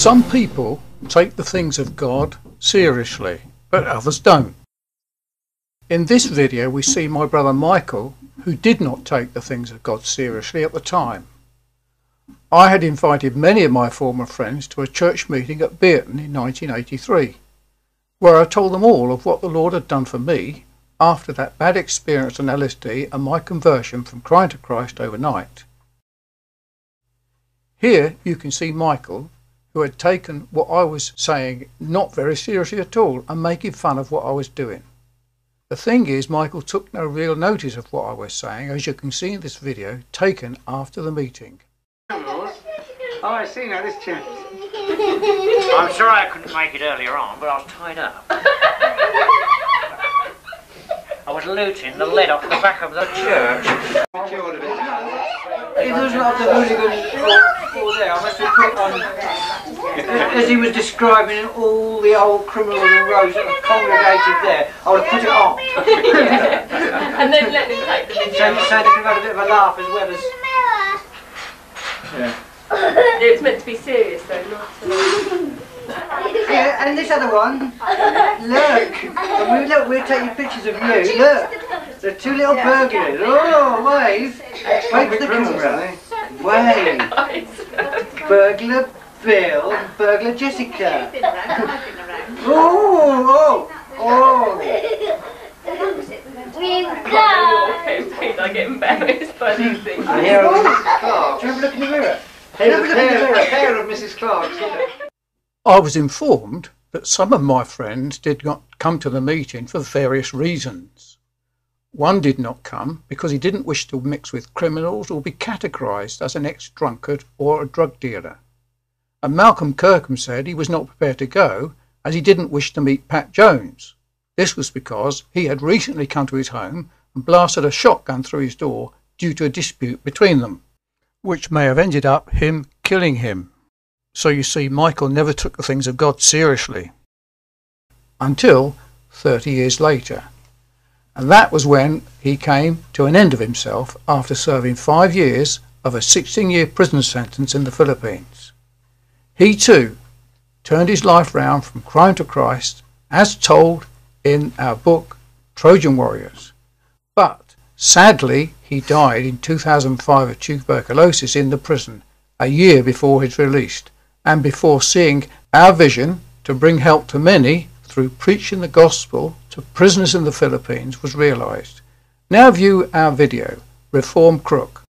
Some people take the things of God seriously, but others don't. In this video we see my brother Michael, who did not take the things of God seriously at the time. I had invited many of my former friends to a church meeting at Bearton in 1983, where I told them all of what the Lord had done for me after that bad experience on LSD and my conversion from crying to Christ overnight. Here you can see Michael, who had taken what I was saying not very seriously at all and making fun of what I was doing. The thing is, Michael took no real notice of what I was saying, as you can see in this video taken after the meeting. Oh, I see now, this chap. I'm sorry I couldn't make it earlier on, but I was tied up. I was looting the lead off the back of the church. If there was not the hooligans all there, I must have put on, as he was describing all the old criminals and rogues that were congregated there, I would have put it on. And then let him take the video. So they could have had a bit of a laugh as well as... Yeah. It was meant to be serious though, not Yeah, and this other one, look, and we'll take you pictures of you, look, the two little burglars, oh, wave for the camera, wave, burglar Bill and burglar Jessica, oh, I get embarrassed by these things. and here are Mrs. Clark, do you have a look in the mirror? A pair of Mrs. Clark's, I was informed that some of my friends did not come to the meeting for various reasons. One did not come because he didn't wish to mix with criminals or be categorised as an ex-drunkard or a drug dealer. And Malcolm Kirkham said he was not prepared to go as he didn't wish to meet Pat Jones. This was because he had recently come to his home and blasted a shotgun through his door due to a dispute between them, which may have ended up him killing him. So you see, Michael never took the things of God seriously until 30 years later. And that was when he came to an end of himself after serving 5 years of a 16-year prison sentence in the Philippines. He too turned his life round from crime to Christ, as told in our book Trojan Warriors. But sadly, he died in 2005 of tuberculosis in the prison, a year before his release, and before seeing our vision to bring help to many through preaching the gospel to prisoners in the Philippines was realised. Now view our video, Reformed Crook.